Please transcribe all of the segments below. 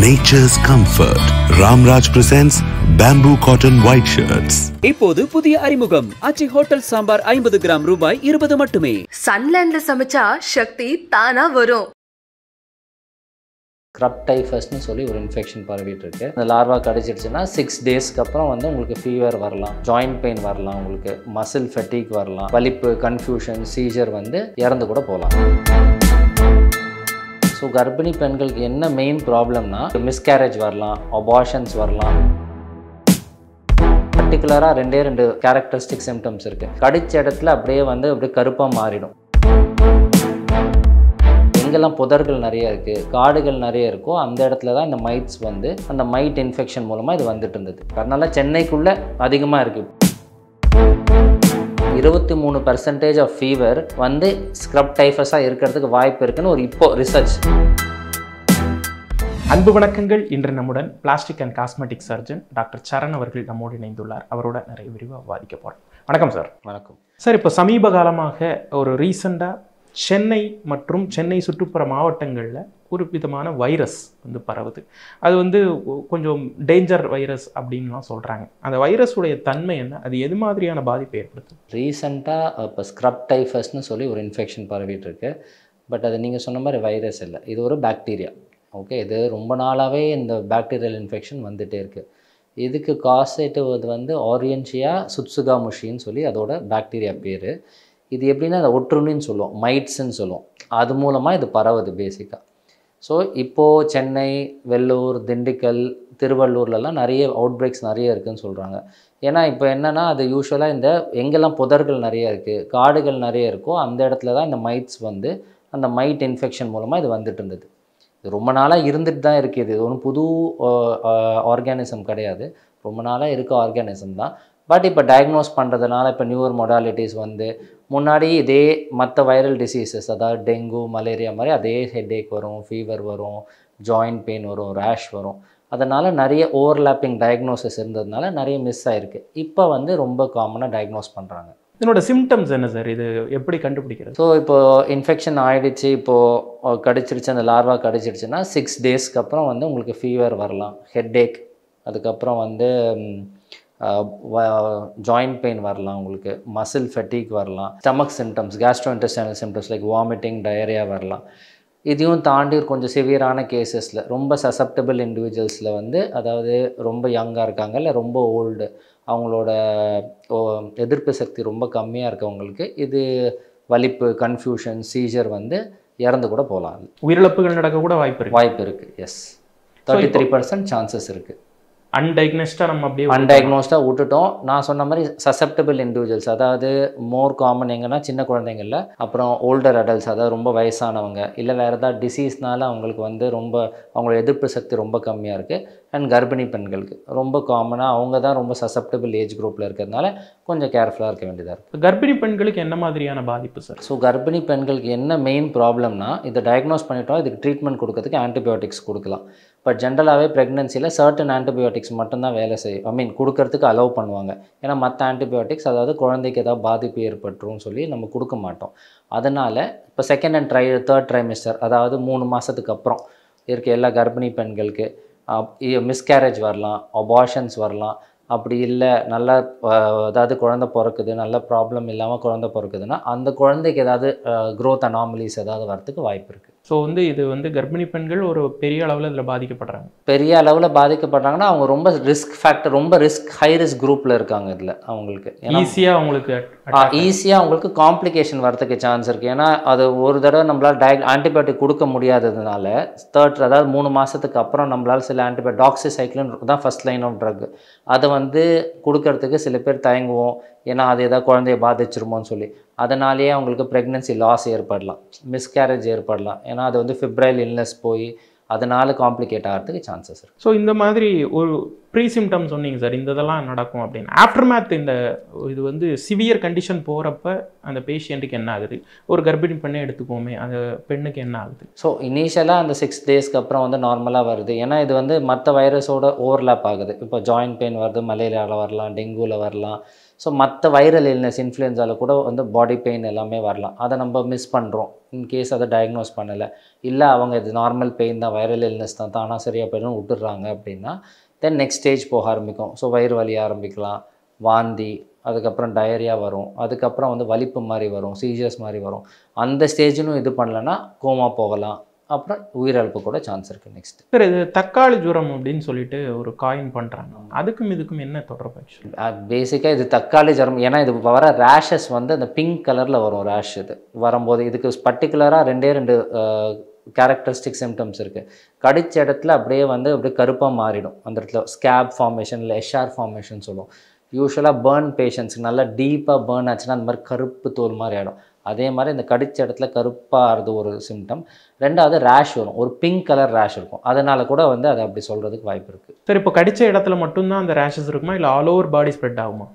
Nature's comfort. Ramraj presents bamboo cotton white shirts. இப்போது புதிய அறிமுகம் அச்சி ஹோட்டல் சாம்பார் 50 கிராம் ரூபாய் 20 மட்டுமே. சன்லேண்ட்ல சமைச்சா சக்தி தானா வரும். ஸ்க்ரப் டைஃபஸ்னு சொல்லி ஒரு இன்ஃபெக்ஷன் பரவிட்டு இருக்கு. அந்த லார்வா கடிச்சிடுச்சுன்னா 6 டேஸ்க்கு அப்புறம் வந்து உங்களுக்கு ஃபீவர் வரலாம், ஜாயிண்ட் பெயின் வரலாம், உங்களுக்கு மசில் ஃபெட்டிக் வரலாம், வலிப்பு, கன்ஃபியூஷன், சீஜர் வந்து இறந்து கூட போகலாம். ஸோ கர்ப்பிணி பெண்களுக்கு என்ன மெயின் ப்ராப்ளம்னா மிஸ்கேரேஜ் வரலாம், அபார்ஷன்ஸ் வரலாம். பர்டிகுலராக ரெண்டு கேரக்டரிஸ்டிக் சிம்டம்ஸ் இருக்குது. கடிச்ச இடத்துல அப்படியே கருப்பாக மாறிடும். எங்கெல்லாம் புதர்கள் நிறைய இருக்குது, காடுகள் நிறைய இருக்கோ அந்த இடத்துல தான் இந்த மைட்ஸ் வந்து அந்த மைட் இன்ஃபெக்ஷன் மூலமாக இது வந்துட்டு இருந்தது. அதனால சென்னைக்குள்ளே அதிகமாக இருக்குது. 23% ஆஃப் ஃபீவர் வந்து ஸ்க்ரப் டைஃபஸாக இருக்கிறதுக்கு வாய்ப்பு இருக்குன்னு ஒரு இப்போ ரிசர்ச். அன்பு வணக்கங்கள். இன்று நம்முடன் plastic and cosmetic surgeon doctor Charan அவர்கள் நம்மோடு இணைந்துள்ளார். அவரோட நிறைய விரிவாக விவாதிக்க போகிறோம். வணக்கம் சார். வணக்கம் சார். இப்போ சமீப காலமாக ஒரு ரீசெண்டாக சென்னை மற்றும் சென்னை சுற்றுப்புற மாவட்டங்களில் ஒரு விதமான வைரஸ் வந்து பரவுது. அது கொஞ்சம் டேஞ்சர் வைரஸ் அப்படின்லாம் சொல்கிறாங்க. அந்த வைரஸுடைய தன்மை என்ன, அது எது மாதிரியான பாதிப்பை ஏற்படுத்தும்? ரீசெண்டாக இப்போ ஸ்க்ரப் டைஃபஸ்னு சொல்லி ஒரு இன்ஃபெக்ஷன் பரவிட்டு இருக்கு. பட் அது நீங்கள் சொன்ன மாதிரி வைரஸ் இல்லை, இது ஒரு பாக்டீரியா. ஓகே, இது ரொம்ப நாளாகவே இந்த பாக்டீரியல் இன்ஃபெக்ஷன் வந்துகிட்டே இருக்குது. இதுக்கு காசேட்டுவது வந்து ஆரியன்ஷியா சுட்சுகாமுஷின்னு சொல்லி அதோட பாக்டீரியா பேர். இது எப்படின்னா அதை ஒட்டுண்ணின்னு சொல்லுவோம், மைட்ஸ்ன்னு சொல்லுவோம். அது மூலமாக இது பரவுது பேசிக்காக. ஸோ இப்போது சென்னை, வெள்ளூர், திண்டுக்கல், திருவள்ளூர்லலாம் நிறைய அவுட் பிரேக்ஸ் நிறைய இருக்குதுன்னு சொல்கிறாங்க. ஏன்னா இப்போ என்னென்னா அது யூஸ்வலாக இந்த எங்கெல்லாம் புதர்கள் நிறைய இருக்குது, காடுகள் நிறைய இருக்கோ அந்த இடத்துல தான் இந்த மைட்ஸ் வந்து அந்த மைட் இன்ஃபெக்ஷன் மூலமாக இது வந்துட்டு இருந்தது. இது ரொம்ப நாளாக இருந்துட்டு தான் இருக்குது. இது ஒன்றும் புது ஆர்கானிசம் கிடையாது, ரொம்ப நாளாக இருக்க ஆர்கானிசம் தான். பட் இப்போ டயக்னோஸ் பண்ணுறதுனால இப்போ நியூவர் மொடாலிட்டிஸ் வந்து முன்னாடி இதே மற்ற வைரல் டிசீசஸ், அதாவது டெங்கு, மலேரியா மாதிரி அதே ஹெட்டேக் வரும், ஃபீவர் வரும், ஜாயிண்ட் பெயின் வரும், ரேஷ் வரும். அதனால் நிறைய ஓவர்லாப்பிங் டயக்னோசிஸ் இருந்ததுனால நிறைய மிஸ் ஆகிருக்கு. இப்போ ரொம்ப காமனாக டயக்னோஸ் பண்ணுறாங்க. இதனோட சிம்டம்ஸ் என்ன சார், இது எப்படி கண்டுபிடிக்கிறது? ஸோ இப்போது இன்ஃபெக்ஷன் ஆகிடுச்சு, இப்போது கடிச்சிருச்சு, அந்த லார்வா கடிச்சிருச்சுன்னா 6 டேஸ்க்கு அப்புறம் உங்களுக்கு ஃபீவர் வரலாம், ஹெட்டேக், அதுக்கப்புறம் ஜாயிண்ட் பெயின் வரலாம், உங்களுக்கு மசில் ஃபெட்டிக் வரலாம், stomach symptoms, கேஸ்ட்ரோஇன்டெஸ்டைனல் symptoms like vomiting, diarrhoea வரலாம். இதையும் தாண்டி கொஞ்சம் சிவியரான கேசஸில் ரொம்ப சசப்டபிள் இண்டிவிஜுவல்ஸில் அதாவது ரொம்ப யங்காக இருக்காங்க, இல்லை ரொம்ப ஓல்டு, அவங்களோட எதிர்ப்பு சக்தி ரொம்ப கம்மியாக இருக்கவங்களுக்கு இது வலிப்பு, கன்ஃபியூஷன், சீஜர் இறந்து கூட போகலாம். உயிரிழப்புகள் நடக்க கூட வாய்ப்பு இருக்குது. எஸ், 33% சான்சஸ் இருக்குது. அன்டயக்னோஸ்டாக நம்ம அப்படியே அன்டயக்னோஸ்டாக விட்டுட்டோம். நான் சொன்ன மாதிரி சசப்டபிள் இண்டிவிஜுவல்ஸ், அதாவது மோர் காமன் எங்கன்னா சின்ன குழந்தைங்களில், அப்புறம் ஓல்டர் அடல்ட்ஸ், அதாவது ரொம்ப வயசானவங்க, இல்லை வேறு ஏதாவது டிசீஸ்னால அவங்களுக்கு ரொம்ப அவங்களோட எதிர்ப்பு சக்தி ரொம்ப கம்மியாக இருக்குது. அண்ட் கர்ப்பிணி பெண்களுக்கு ரொம்ப காமனாக அவங்க தான் ரொம்ப சசப்டபிள் ஏஜ் குரூப்பில் இருக்கிறதுனால கொஞ்சம் கேர்ஃபுல்லாக இருக்க வேண்டியதாக இருக்குது. கர்ப்பிணி பெண்களுக்கு என்ன மாதிரியான பாதிப்பு சார்? ஸோ கர்ப்பிணி பெண்களுக்கு என்ன மெயின் ப்ராப்ளம்னா, இதை டயக்னோஸ் பண்ணிட்டோம், இதுக்கு ட்ரீட்மெண்ட் கொடுக்கறதுக்கு ஆன்டிபயோட்டிக்ஸ் கொடுக்கலாம். பட் ஜென்ரலாகவே ப்ரெக்னென்சியில் சர்டன் ஆன்டிபயோட்டிக்ஸ் மட்டும்தான் வேலை செய்யும், கொடுக்கறதுக்கு அலோவ் பண்ணுவாங்க. ஏன்னா மற்ற ஆன்டிபயோட்டிக்ஸ் அதாவது குழந்தைக்கு ஏதாவது பாதிப்பு ஏற்பட்டுரும் சொல்லி நம்ம கொடுக்க மாட்டோம். அதனால் இப்போ செகண்ட் அண்ட் தேர்ட் ட்ரைமிஸ்டர், அதாவது 3 மாதத்துக்கு அப்புறம் இருக்க எல்லா கர்ப்பிணி பெண்களுக்கு மிஸ்கேரேஜ் வரலாம், அபார்ஷன்ஸ் வரலாம். அப்படி இல்லை நல்லா அதாவது குழந்தை பிறக்குது, நல்ல ப்ராப்ளம் இல்லாமல் குழந்தை பிறக்குதுன்னா அந்த குழந்தைக்கு ஏதாவது க்ரோத் அனாமலிஸ் ஏதாவது வரத்துக்கு வாய்ப்பு இருக்குது. ஸோ இது கர்ப்பிணி பெண்கள் ஒரு பெரிய அளவில் இதில் பாதிக்கப்படுறாங்க. பெரிய அளவில் பாதிக்கப்படுறாங்கன்னா அவங்க ரொம்ப ரிஸ்க் ஃபேக்டர், ரொம்ப ஹை ரிஸ்க் குரூப்பில் இருக்காங்க. இதில் அவங்களுக்கு ஈஸியாக அவங்களுக்கு காம்ப்ளிகேஷன் வரதுக்கு சான்ஸ் இருக்குது. ஏன்னா அது ஒரு தடவை நம்மளால் ஆன்டிபயோட்டிக் கொடுக்க முடியாததுனால அதாவது 3 மாதத்துக்கு அப்புறம் நம்மளால் சில டாக்ஸிசைக்ளின் தான் ஃபர்ஸ்ட் லைன் ஆஃப் ட்ரக், அதை கொடுக்கறதுக்கு சில பேர் தயங்குவோம். ஏன்னா அது ஏதாவது குழந்தைய பாதிச்சிருமோன்னு சொல்லி. அதனாலேயே அவங்களுக்கு ப்ரெக்னென்சி லாஸ் ஏற்படலாம், மிஸ்கேரேஜ் ஏற்படலாம். ஏன்னா அது ஃபிப்ரைல் இல்னஸ் போய் அதனால் காம்ப்ளிகேட் ஆகிறதுக்கு சான்சஸ் இருக்குது. ஸோ இந்த மாதிரி ஒரு ப்ரீ சிம்டம் சொன்னீங்க சார், இதெல்லாம் நடக்கும் அப்படின்னு. ஆஃப்டர் மேத் இது சிவியர் கண்டிஷன் போகிறப்ப அந்த பேஷண்ட்டுக்கு என்ன ஆகுது? ஒரு கர்ப்பிணி பெண்ணை எடுத்துக்கோமே, அந்த பெண்ணுக்கு என்ன ஆகுது? ஸோ இனிஷியலாக அந்த 6 டேஸ்க்கு அப்புறம் நார்மலாக வருது. ஏன்னா இது மற்ற வைரஸோட ஓவர்லாப் ஆகுது. இப்போ ஜாயிண்ட் பெயின் வருது, மலேரியாவில் வரலாம், டெங்குவில் வரலாம், ஸோ மற்ற வைரல் இல்னஸ் இன்ஃப்ளூயன்ஸால் கூட வந்து பாடி பெயின் எல்லாமே வரலாம். அதை நம்ம மிஸ் பண்ணுறோம். இன்கேஸ் அதை டயக்னோஸ் பண்ணலை, இல்லை அவங்க இது நார்மல் பெயின் தான், வைரல் இல்னஸ் தான், தானாக சரியாக போயிடும் விட்டுடுறாங்க அப்படின்னா தென் நெக்ஸ்ட் ஸ்டேஜ் போக ஆரம்பிக்கும். ஸோ வயிறு வலி ஆரம்பிக்கலாம், வாந்தி, அதுக்கப்புறம் டயரியா வரும், அதுக்கப்புறம் வந்து வலிப்பு மாதிரி வரும், சீஜர்ஸ் மாதிரி வரும். அந்த ஸ்டேஜினும் இது பண்ணலைன்னா கோமா போகலாம், அப்புறம் உயிரிழப்பு கூட சான்ஸ் இருக்குது. நெக்ஸ்ட் சார், இது தக்காளி ஜுரம் அப்படின்னு சொல்லிட்டு ஒரு காயின் பண்ணுறாங்க, அதுக்கும் இதுக்கும் என்ன தொடர்பு? பேசிக்காக இது தக்காளி ஜுரம். ஏன்னா இது வர ரேஷஸ் வந்து அந்த பிங்க் கலரில் வரும் ரேஷ். இது வரும்போது இதுக்கு பர்டிகுலராக ரெண்டு கேரக்டரிஸ்டிக் சிம்டம்ஸ் இருக்குது. கடிச்ச இடத்துல அப்படியே கருப்பாக மாறிடும். அந்த இடத்துல ஸ்கேப் ஃபார்மேஷன் இல்லை எஷ்ஆர் ஃபார்மேஷன் சொல்லுவோம். யூஸ்வலாக பேர்ன் பேஷண்ட்ஸுக்கு நல்லா டீப்பாக பேர்ன் ஆச்சுன்னா அந்த மாதிரி கருப்பு தோல் மாதிரி ஆகிடும். அதே மாதிரி இந்த கடிச்ச இடத்துல கருப்பாகிறது ஒரு சிம்டம். ரெண்டாவது ரேஷ் வரும், ஒரு பிங்க் கலர் ரேஷ் இருக்கும். அதனால கூட வந்து அதை அப்படி சொல்கிறதுக்கு வாய்ப்பு இருக்குது. சார், இப்போ கடிச்ச இடத்துல மட்டும்தான் அந்த ரேஷஸ் இருக்குமா, இல்லை ஆல் ஓவர் பாடி ஸ்ப்ரெட் ஆகுமா?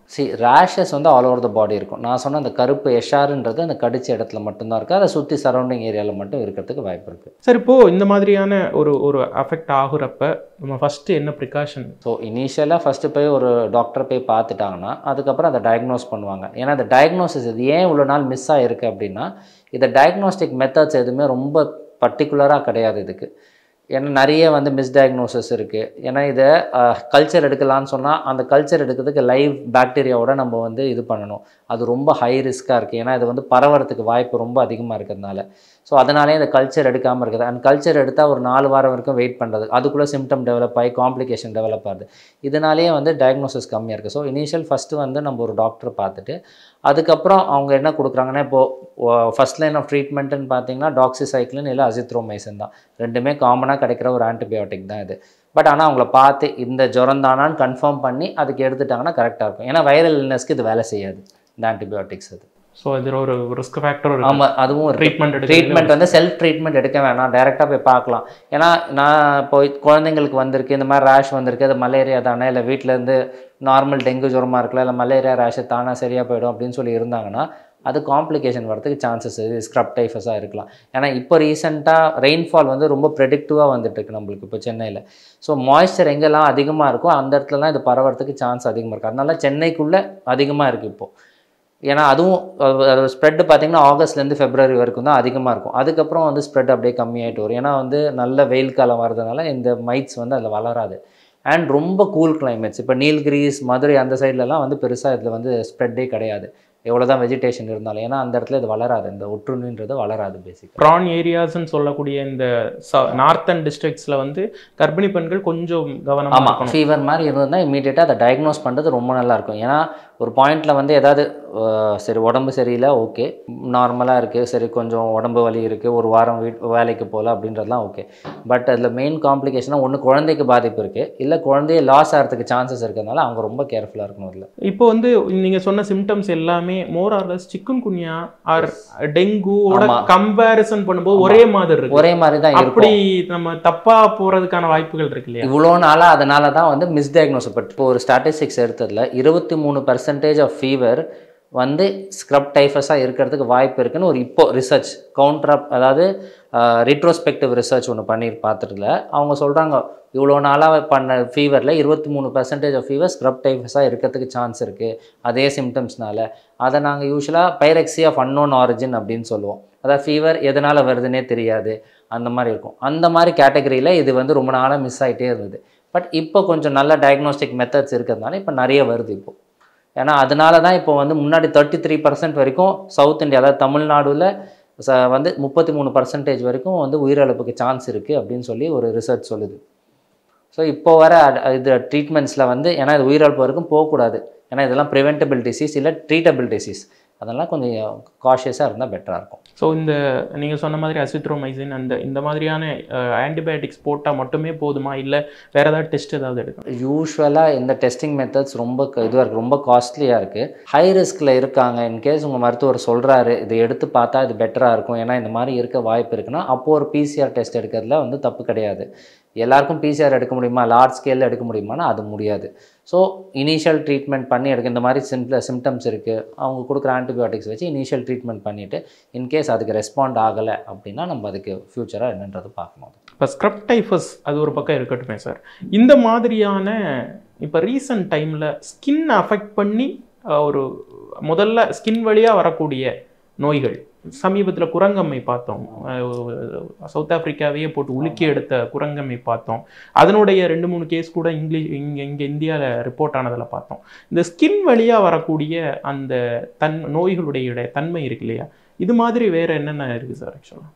ரேஷஸ் வந்து ஆல் ஓவர் த பாடி இருக்கும். நான் சொன்ன அந்த கருப்பு எஷ்ஆர்ன்றது அந்த கடிச்ச இடத்துல மட்டும்தான் இருக்குது. அதை சுற்றி சரௌண்டிங் ஏரியாவில் மட்டும் இருக்கிறதுக்கு வாய்ப்பு இருக்குது. சார், இப்போது இந்த மாதிரியான ஒரு அஃபெக்ட் ஆகுறப்ப நம்ம ஃபஸ்ட்டு என்ன ப்ரிகாஷன்? ஸோ இனிஷியலாக ஃபஸ்ட்டு போய் ஒரு டாக்டரை போய் பார்த்துட்டாங்கன்னா அதுக்கப்புறம் அதை டயக்னோஸ் பண்ணுவாங்க. ஏன்னா அந்த டயக்னோசிஸ் இது ஏன் இவ்வளோ நாள் மிஸ் ஆகிருக்கு அப்படின்னா, இதை டயக்னோஸ்டிக் மெத்தட்ஸ் எதுவுமே ரொம்ப பர்டிகுலராக கிடையாது இதுக்கு. ஏன்னா நிறைய வந்து மிஸ்டயக்னோசிஸ் இருக்குது. ஏன்னா இதை கல்ச்சர் எடுக்கலான்னு சொன்னால் அந்த கல்ச்சர் எடுக்கிறதுக்கு லைவ் பாக்டீரியாவோட நம்ம வந்து இது பண்ணணும். அது ரொம்ப ஹை ரிஸ்க்காக இருக்குது. ஏன்னா இது வந்து பரவறதுக்கு வாய்ப்பு ரொம்ப அதிகமாக இருக்கிறதுனால. ஸோ அதனாலே இந்த கல்ச்சர் எடுக்காமல் இருக்குது. அண்ட் கல்ச்சர் எடுத்தால் ஒரு 4 வாரம் வரைக்கும் வெயிட் பண்ணுறது, அதுக்குள்ளே சிம்டம் டெவலப் ஆகி காம்ப்ளிகேஷன் டெவலப் ஆகுது. இதனாலேயே வந்து டயக்னோசிஸ் கம்மியாக இருக்குது. ஸோ இனிஷியல் ஃபஸ்ட்டு வந்து நம்ம ஒரு டாக்டரை பார்த்துட்டு அதுக்கப்புறம் அவங்க என்ன கொடுக்குறாங்கன்னா, இப்போது ஃபஸ்ட் லைன் ஆஃப் ட்ரீட்மெண்ட்டுன்னு பார்த்தீங்கன்னா டாக்ஸிசைக்ளின் இல்லை அசித்ரோமைசின் தான். ரெண்டுமே காமனாக கிடைக்கிற ஒரு ஆன்டிபயோட்டிக் தான் இது. பட் ஆனால் அவங்கள பார்த்து இந்த ஜுரம் தானான்னு கன்ஃபார்ம் பண்ணி அதுக்கு எடுத்துட்டாங்கன்னா கரெக்டாக இருக்கும். ஏன்னா வைரல் இல்னஸ்க்கு இது வேலை செய்யாது இந்த ஆன்டிபயோட்டிக்ஸ். அது ஸோ இது ஒரு ரிஸ்க் ஃபேக்டர். ஆமாம், அதுவும் ட்ரீட்மெண்ட் வந்து செல்ஃப் ட்ரீட்மெண்ட் எடுக்க வேணாம், டைரெக்டாக போய் பார்க்கலாம். ஏன்னா நான் போய் குழந்தைங்களுக்கு வந்திருக்கு இந்த மாதிரி ரேஷ் வந்திருக்கு, அது மலேரியா தானே, இல்லை வீட்டிலேருந்து நார்மல் டெங்கு ஜுரமாக இருக்கலாம், இல்லை மலேரியா ரேஷ் தானே சரியாக போயிடும் அப்படின்னு சொல்லி இருந்தாங்கன்னா அது காம்ப்ளிகேஷன் வரதுக்கு சான்சஸ் இது ஸ்க்ரப் டைஃபஸாக இருக்கலாம். ஏன்னா இப்போ ரீசெண்டாக ரெயின்ஃபால் வந்து ரொம்ப ப்ரெடிக்டிவாக வந்துட்டுருக்கு நம்மளுக்கு இப்போ சென்னையில். ஸோ மாய்ஸ்சர் எங்கெல்லாம் அதிகமாக இருக்கோ அந்த இடத்துலலாம் இது பரவறதுக்கு சான்ஸ் அதிகமாக இருக்குது. அதனால சென்னைக்குள்ளே அதிகமாக இருக்குது இப்போது. ஏன்னா அதுவும் ஸ்ப்ரெட்டு பார்த்திங்கன்னா ஆகஸ்ட்லேருந்து ஃபெப்ரவரி வரைக்கும் தான் அதிகமாக இருக்கும். அதுக்கப்புறம் வந்து ஸ்ப்ரெட் அப்படியே கம்மியாகிட்டு வரும். ஏன்னா வந்து நல்ல வெயில் காலம் வரதுனால இந்த மைட்ஸ் வந்து அதில் வளராது. அண்ட் ரொம்ப கூல் கிளைமேட்ஸ், இப்போ நீல்கிரிஸ், மதுரை அந்த சைட்லலாம் வந்து பெருசாக இதில் வந்து ஸ்ப்ரெட்டே கிடையாது, எவ்வளோதான் வெஜிடேஷன் இருந்தாலும். ஏன்னா அந்த இடத்துல இது வளராது, இந்த ஒட்டுண்ணின்றது வளராது. பேசிக்காக ப்ரான் ஏரியாஸ்ன்னு சொல்லக்கூடிய இந்த நார்த்தன் டிஸ்ட்ரிக்ட்ஸில் வந்து கர்ப்பிணி பெண்கள் கொஞ்சம் கவனமாக. ஆமாம், ஃபீவர் மாதிரி இருந்ததுன்னா இமீடியட்டாக அதை டயக்னோஸ் பண்ணுறது ரொம்ப நல்லாயிருக்கும். ஏன்னா ஒரு பாயிண்டில் வந்து ஏதாவது சரி உடம்பு சரியில்லை, ஓகே நார்மலாக இருக்குது, சரி கொஞ்சம் உடம்பு வலி இருக்குது, ஒரு வாரம் வேலைக்கு போகல அப்படின்றதுலாம் ஓகே. பட் அதில் மெயின் காம்ப்ளிகேஷனாக ஒன்று குழந்தைக்கு பாதிப்பு இருக்குது, இல்லை குழந்தைய லாஸ் ஆகிறதுக்கு சான்சஸ் இருக்கிறதுனால அவங்க ரொம்ப கேர்ஃபுல்லாக இருக்கணும். அதில் இப்போ வந்து நீங்கள் சொன்ன சிம்டம்ஸ் எல்லாமே more or less chikungunya or டெங்குவோட கம்பேரிசன் பண்ணும்போது ஒரே மாதிரி இருக்கு, ஒரே மாதிரி தான். அப்படி நம்ம தப்பா போறதுக்கான வாய்ப்புகள் இருக்கு இல்லையா? இவ்வளோ நாளாக அதனால தான் வந்து மிஸ்டயக்னோஸ். பட் இப்போ ஒரு ஸ்டாட்டிஸ்டிக்ஸ் எடுத்ததில் 23% ஆஃப் ஃபீவர் வந்து ஸ்க்ரப் டைஃபஸாக இருக்கிறதுக்கு வாய்ப்பு இருக்குன்னு ஒரு இப்போ ரிசர்ச் அதாவது ரிட்ரோஸ்பெக்டிவ் ரிசர்ச் ஒன்று பண்ணி பார்த்துட்டுல அவங்க சொல்கிறாங்க, இவ்வளோ நாளாக பண்ண ஃபீவரில் 23% ஆஃப் ஃபீவர் ஸ்க்ரப் டைஃபஸாக இருக்கிறதுக்கு சான்ஸ் இருக்குது அதே சிம்டம்ஸ்னால. அதை நாங்கள் யூஸ்வலாக பைரக்ஸியா ஆஃப் அன்னோன் ஆரிஜின் அப்படின்னு சொல்லுவோம். அதாவது ஃபீவர் எதனால் வருதுன்னே தெரியாது, அந்த மாதிரி இருக்கும். அந்த மாதிரி கேட்டகரியில் இது வந்து ரொம்ப நாளாக மிஸ் ஆகிட்டே இருந்தது. பட் இப்போ கொஞ்சம் நல்ல டயக்னோஸ்டிக் மெத்தட்ஸ் இருக்கிறதுனால இப்போ நிறைய வருது இப்போது. ஏன்னா அதனால தான் இப்போ வந்து முன்னாடி 33% வரைக்கும் சவுத் இந்தியா, அதாவது தமிழ்நாடுல வந்து 33% வரைக்கும் வந்து உயிரிழப்புக்கு சான்ஸ் இருக்குது அப்படின்னு சொல்லி ஒரு ரிசர்ச் சொல்லுது. ஸோ இப்போ வர இது ட்ரீட்மெண்ட்ஸில் வந்து ஏன்னா இது உயிரிழப்பு வரைக்கும் போகக்கூடாது, ஏன்னா இதெல்லாம் ப்ரிவென்டபிள் டிசீஸ் இல்லை ட்ரீட்டபிள் டிசீஸ், அதெல்லாம் கொஞ்சம் காஷியஸாக இருந்தால் பெட்டராக இருக்கும். ஸோ இந்த நீங்கள் சொன்ன மாதிரி அசித்ரோமைசின் இந்த மாதிரியான ஆன்டிபயோட்டிக்ஸ் போட்டால் மட்டுமே போதுமா, இல்லை வேறு ஏதாவது டெஸ்ட் ஏதாவது எடுக்கும்? யூஸ்வலாக இந்த டெஸ்டிங் மெத்தட்ஸ் ரொம்ப இதுவாக இருக்குது, ரொம்ப காஸ்ட்லியாக இருக்குது. ஹை ரிஸ்கில் இருக்காங்க, இன்கேஸ் உங்கள் மருத்துவர் சொல்கிறாரு இதை எடுத்து பார்த்தா இது பெட்டராக இருக்கும், ஏன்னா இந்த மாதிரி இருக்க வாய்ப்பு இருக்குன்னா அப்போது ஒரு பிசிஆர் டெஸ்ட் எடுக்கிறதுல வந்து தப்பு கிடையாது. எல்லாருக்கும் பிசிஆர் எடுக்க முடியுமா, லார்ஜ் ஸ்கேலில் எடுக்க முடியுமானா அது முடியாது. ஸோ இனிஷியல் ட்ரீட்மெண்ட் பண்ணி எடுக்க, இந்த மாதிரி சிம்டம்ஸ் இருக்குது, அவங்க கொடுக்குற ஆன்டிபயோட்டிக்ஸ் வச்சு இனிஷியல் ட்ரீட்மெண்ட் பண்ணிவிட்டு இன்கேஸ் அதுக்கு ரெஸ்பாண்ட் ஆகலை அப்படின்னா நம்ம அதுக்கு ஃப்யூச்சராக என்னன்றது பார்க்கணும். இப்போ ஸ்க்ரப் டைஃபஸ் அது ஒரு பக்கம் இருக்கட்டுமே சார், இந்த மாதிரியான இப்போ ரீசன்ட் டைமில் ஸ்கின் அஃபெக்ட் பண்ணி ஒரு முதல்ல ஸ்கின் வழியாக வரக்கூடிய நோய்கள். சமீபத்தில் குரங்கம்மை பார்த்தோம், சவுத் ஆப்பிரிக்காவையே போட்டு உலுக்கி எடுத்த குரங்கம்மை பார்த்தோம். அதனுடைய 2-3 கேஸ் கூட இங்கே இந்தியாவில் ரிப்போர்ட் ஆனதில் பார்த்தோம். இந்த ஸ்கின் வழியாக வரக்கூடிய அந்த நோய்களுடைய தன்மை இருக்கு இல்லையா, இது மாதிரி வேறு என்னென்ன இருக்குது சார் ஆக்சுவலாக?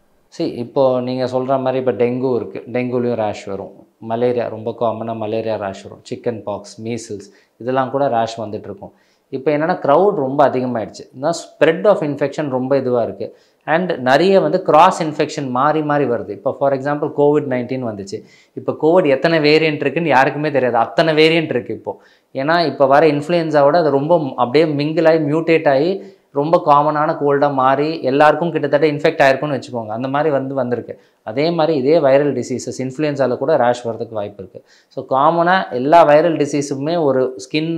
இப்போது நீங்கள் சொல்கிற மாதிரி இப்போ டெங்கு இருக்குது, டெங்குலேயும் ரேஷ் வரும். மலேரியா ரொம்ப காமனாக மலேரியா ரேஷ் வரும். சிக்கன் பாக்ஸ், மீசில்ஸ் இதெல்லாம் கூட ரேஷ் வந்துட்டுருக்கும். இப்போ என்னென்னா க்ரௌட் ரொம்ப அதிகமாகிடுச்சு, இதுதான் ஸ்ப்ரெட் ஆஃப் இன்ஃபெக்ஷன் ரொம்ப இதுவாக இருக்குது. அண்ட் நிறைய கிராஸ் இன்ஃபெக்ஷன் மாறி மாறி வருது. இப்போ ஃபார் எக்ஸாம்பிள் COVID-19 வந்துச்சு. இப்போ கோவிட் எத்தனை வேரியன்ட் இருக்குதுன்னு யாருக்குமே தெரியாது, அத்தனை வேரியன்ட் இருக்குது இப்போது. ஏன்னா இப்போ வர இன்ஃப்ளூயன்ஸாவோட அது ரொம்ப அப்படியே மிங்கிள் ஆகி மியூட்டேட் ஆகி ரொம்ப காமனான கோல்டாக மாறி எல்லாருக்கும் கிட்டத்தட்ட இன்ஃபெக்ட் ஆகிருக்குன்னு வச்சுக்கோங்க. அந்த மாதிரி வந்திருக்கு. அதே மாதிரி இதே வைரல் டிசீசஸ் இன்ஃப்ளூயன்ஸாவில் கூட ரேஷ் வரதுக்கு வாய்ப்பு இருக்குது. ஸோ காமனாக எல்லா வைரல் டிசீஸுமே ஒரு ஸ்கின்,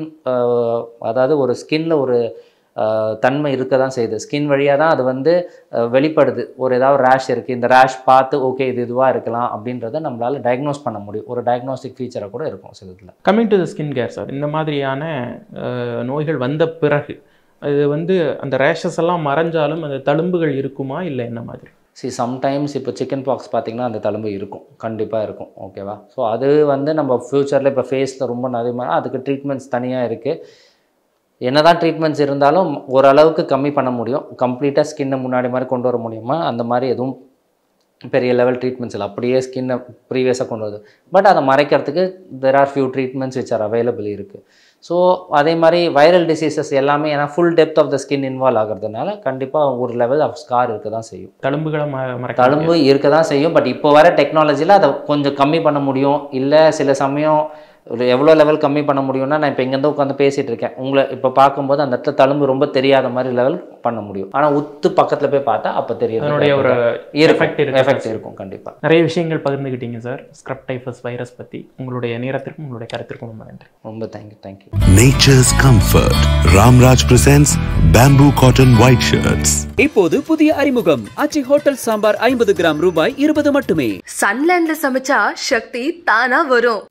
அதாவது ஒரு ஸ்கின்னில் ஒரு தன்மை இருக்க தான் செய்யுது. ஸ்கின் வழியாக தான் அது வெளிப்படுது. ஏதாவது ரேஷ் இருக்குது, இந்த ரேஷ் பார்த்து ஓகே இது இதுவாக இருக்கலாம் அப்படின்றத நம்மளால் டயக்னோஸ் பண்ண முடியும். ஒரு டயக்னோஸ்டிக் ஃபீச்சராக கூட இருக்கும் சில இதில். Coming to the skin care sir, இந்த மாதிரியான நோய்கள் வந்த பிறகு அது அந்த ரேஷஸ் எல்லாம் மறைஞ்சாலும் அந்த தழும்புகள் இருக்குமா இல்லை என்ன மாதிரி? சம்டைம்ஸ் இப்போ சிக்கன் பாக்ஸ் பார்த்திங்கன்னா அந்த தழும்பு இருக்கும், கண்டிப்பாக இருக்கும். ஓகேவா? ஸோ அது நம்ம ஃப்யூச்சரில் இப்போ ஃபேஸில் ரொம்ப நிறைய அதுக்கு ட்ரீட்மெண்ட்ஸ் தனியாக இருக்குது. என்னதான் ட்ரீட்மெண்ட்ஸ் இருந்தாலும் ஓரளவுக்கு கம்மி பண்ண முடியும். கம்ப்ளீட்டாக ஸ்கின்னை முன்னாடி மாதிரி கொண்டு வர முடியுமா, அந்த மாதிரி எதுவும் பெரிய லெவல் ட்ரீட்மெண்ட்ஸ் இல்லை. அப்படியே ஸ்கின்னை ப்ரீவியஸாக கொண்டு வருது. பட் அதை மறைக்கிறதுக்கு there are few treatments which are available இருக்குது. ஸோ அதே மாதிரி வைரல் டிசீசஸ் எல்லாமே ஏன்னா full depth of the skin involve ஆகிறதுனால கண்டிப்பாக ஒரு லெவல் ஆஃப் ஸ்கார் இருக்க தான் செய்யும். தழும்பு இருக்க தான் செய்யும். பட் இப்போ வர டெக்னாலஜியில் அதை கொஞ்சம் கம்மி பண்ண முடியும். இல்லை சில சமயம் எவ்வளோ லெவல் கம்மி பண்ண முடியும்னா, நான் இப்போ இங்கேருந்து உட்காந்து பேசிகிட்டு இருக்கேன், உங்களை இப்போ பார்க்கும்போது அந்த இடத்துல தழும்பு ரொம்ப தெரியாத மாதிரி லெவல் பண்ண முடியும். ஆனால் உத்து பக்கத்தில் போய் பார்த்தா அப்போ தெரியும், ஒரு எஃபெக்ட் இருக்கும். கண்டிப்பாக நிறைய விஷயங்கள் பகிர்ந்துக்கிட்டீங்க சார் ஸ்க்ரப் டைஃபஸ் வைரஸ் பற்றி. உங்களுடைய நேரத்திற்கும் உங்களுடைய கருத்திற்கும் ரொம்ப நன்றி. ரொம்ப thank you. Nature's comfort. Ramraj presents bamboo cotton white shirts. இப்போது புதிய அறிமுகம் ஆச்சி ஹோட்டல் சாம்பார் 50 கிராம் ரூபாய் 20 மட்டுமே. சன்லேண்ட்ல சமைச்சா சக்தி தானா வரும்.